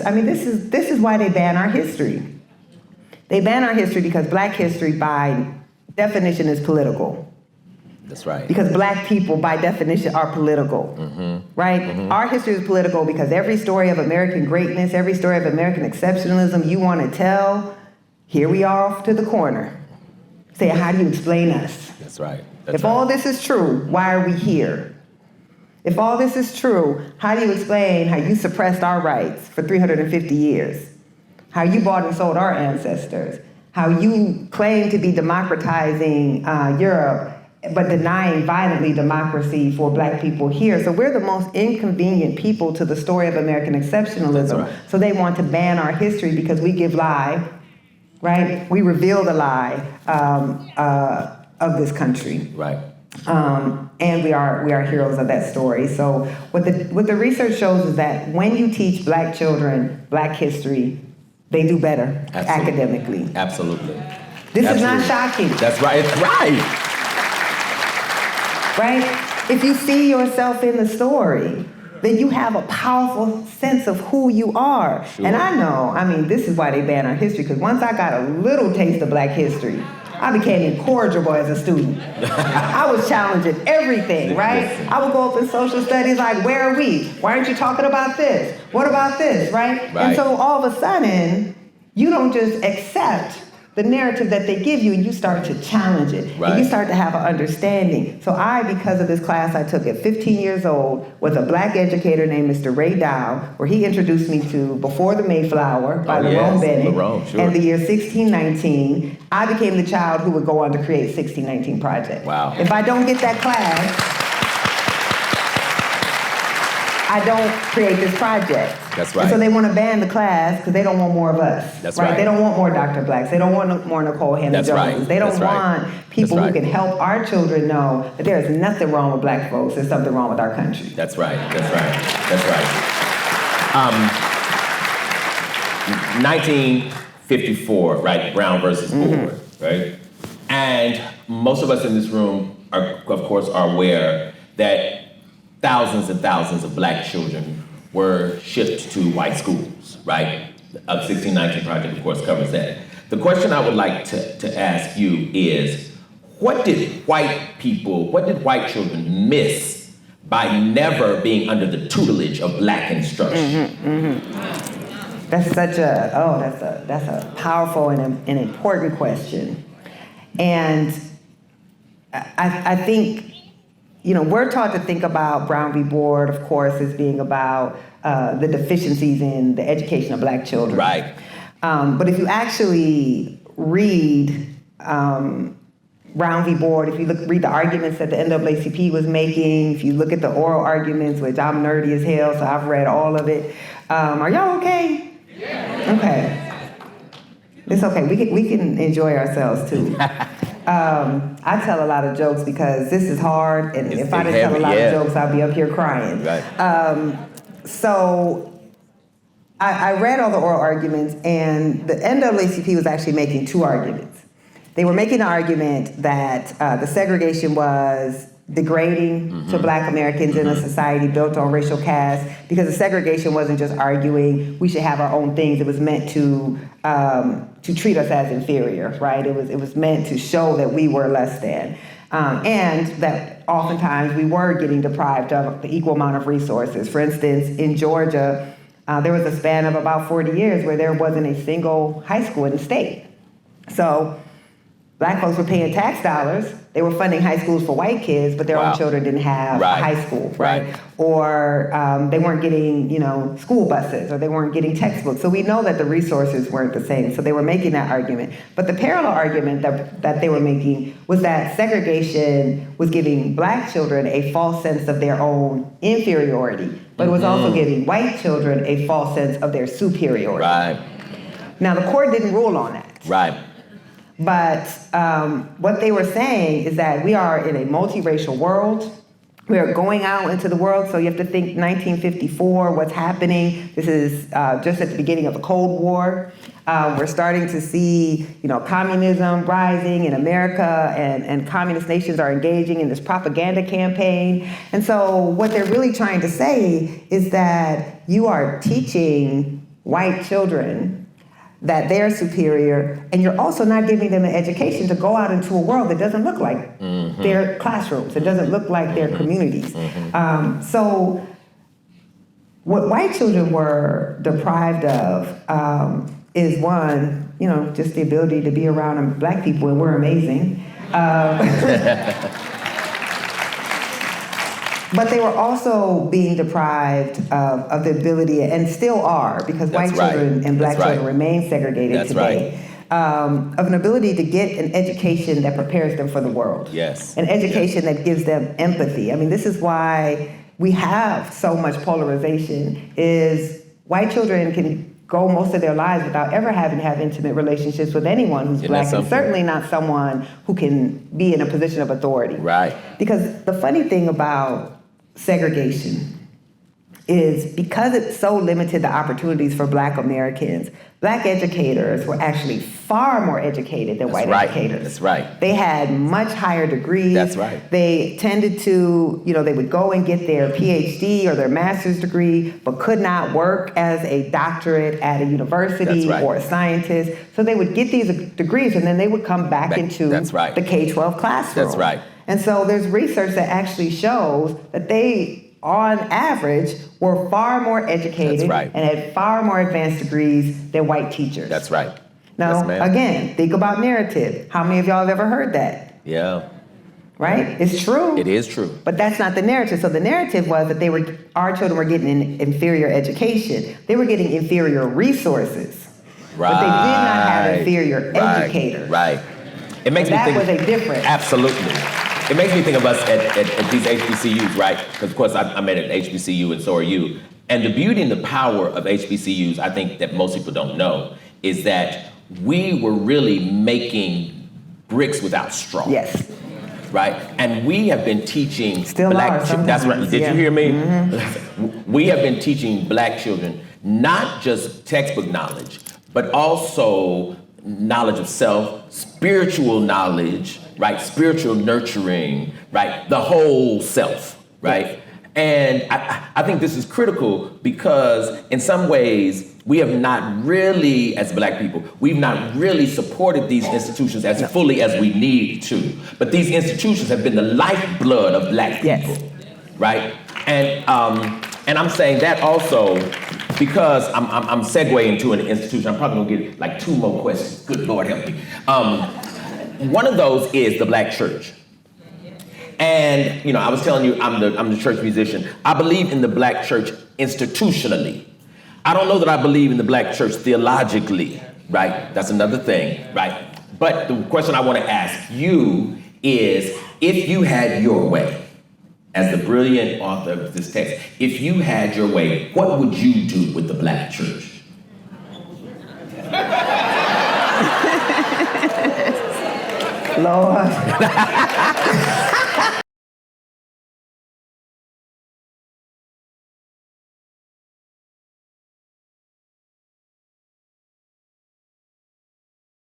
this is why they ban our history. They ban our history because Black history, by definition, is political. That's right. Because Black people, by definition, are political, right? Our history is political because every story of American greatness, every story of American exceptionalism you want to tell, here we are off to the corner. Say, how do you explain us? That's right. If all this is true, why are we here? If all this is true, how do you explain how you suppressed our rights for 350 years? How you bought and sold our ancestors? How you claim to be democratizing Europe, but denying violently democracy for Black people here. So we're the most inconvenient people to the story of American exceptionalism. Right. So they want to ban our history because we give lie, right? We reveal the lie of this country. Right. And we are heroes of that story. So what the research shows is that when you teach Black children Black history, they do better academically. Absolutely. This is not shocking. That's right. It's right. Right? If you see yourself in the story, then you have a powerful sense of who you are. Sure. And I know, this is why they ban our history, because once I got a little taste of Black history, I became incorrigible as a student. I was challenging everything, right? I would go up in social studies like, where are we? Why aren't you talking about this? What about this, right? And so all of a sudden, you don't just accept the narrative that they give you, and you start to challenge it. Right. And you start to have an understanding. So because of this class I took at 15 years old with a Black educator named Mr. Ray Dow, where he introduced me to Before the Mayflower by Lerone Bennett, and the year 1619, I became the child who would go on to create 1619 Project. Wow. If I don't get that class, I don't create this project. That's right. And so they want to ban the class because they don't want more of us. That's right. They don't want more Dr. Blacks. They don't want more Nikole Hannah-Jones. Right. They don't want people That's who can help our children know that there is nothing wrong with Black folks. There's something wrong with our country. That's right. That's right. That's right. 1954, right? Brown versus Board, right? And most of us in this room are aware that thousands and thousands of Black children were shipped to white schools, right? The 1619 Project, of course, covers that. The question I would like to ask you is, what did white children miss by never being under the tutelage of Black instruction? That's such that's a powerful and an important question. And I think, we're taught to think about Brown v. Board, of course, as being about the deficiencies in the education of Black children. Right. But if you actually read Brown v. Board, if you read the arguments that the NAACP was making, if you look at the oral arguments, which I'm nerdy as hell, so I've read all of it. Are y'all okay? Yeah. Okay. It's okay. We can enjoy ourselves too. I tell a lot of jokes because this is hard, and if I didn't tell a lot of jokes, I'd be up here crying. Right. So I read all the oral arguments, and the NAACP was actually making two arguments. They were making the argument that the segregation was degrading to Black Americans in a society built on racial caste, because the segregation wasn't just arguing we should have our own things. It was meant to treat us as inferior, right? It was meant to show that we were less than, and that oftentimes we were getting deprived of the equal amount of resources. For instance, in Georgia, there was a span of about 40 years where there wasn't a single high school in the state. So Black folks were paying tax dollars. They were funding high schools for white kids, but their own children didn't have a high school, right? Or they weren't getting, school buses, or they weren't getting textbooks. So we know that the resources weren't the same. So they were making that argument. But the parallel argument that they were making was that segregation was giving Black children a false sense of their own inferiority, but it was also giving white children a false sense of their superiority. Right. Now, the court didn't rule on that. Right. But what they were saying is that we are in a multiracial world. We are going out into the world. So you have to think 1954, what's happening. This is just at the beginning of the Cold War. We're starting to see, communism rising in America, and communist nations are engaging in this propaganda campaign. And so what they're really trying to say is that you are teaching white children that they're superior, and you're also not giving them an education to go out into a world that doesn't look like their classrooms. It doesn't look like their communities. So what white children were deprived of is one, just the ability to be around black people, and we're amazing. But they were also being deprived of the ability, and still are, because white children and black children remain segregated today, of an ability to get an education that prepares them for the world. Yes. An education that gives them empathy. I mean, this is why we have so much polarization, is white children can go most of their lives without ever having to have intimate relationships with anyone who's black, and certainly not someone who can be in a position of authority. Right. Because the funny thing about segregation is, because it so limited the opportunities for black Americans, black educators were actually far more educated than white educators. That's right. They had much higher degrees. That's right. They tended to, they would go and get their PhD or their master's degree, but could not work as a doctorate at a university or a scientist. So they would get these degrees, and then they would come back into the K-12 classroom. That's right. And so there's research that actually shows that they, on average, were far more educated and had far more advanced degrees than white teachers. That's right. Now, again, think about narrative. How many of y'all have ever heard that? Yeah. Right? It's true. It is true. But that's not the narrative. So the narrative was that our children were getting an inferior education. They were getting inferior resources. Right. But they did not have inferior educators. Right. It makes me think. That was a difference. Absolutely. It makes me think of us at these HBCUs, right? Because, of course, I'm at an HBCU, and so are you. And the beauty and the power of HBCUs, I think that most people don't know, is that we were really making bricks without straw. Yes. Right? And we have been teaching black children. That's right. Did you hear me? Mm-hmm. We have been teaching black children not just textbook knowledge, but also knowledge of self, spiritual knowledge, right? Spiritual nurturing, right? The whole self, right? Yes. And I think this is critical, because in some ways we have not really, as black people, we've not really supported these institutions as fully as we need to. But these institutions have been the lifeblood of black people, right? And I'm saying that also because I'm segueing into an institution. I'm probably gonna get like 2 more questions. Good Lord help me. One of those is the black church. And I was telling you, I'm the church musician. I believe in the black church institutionally. I don't know that I believe in the black church theologically, right? That's another thing, right? But the question I want to ask you is, if you had your way, as the brilliant author of this text, if you had your way, what would you do with the black church? Lord.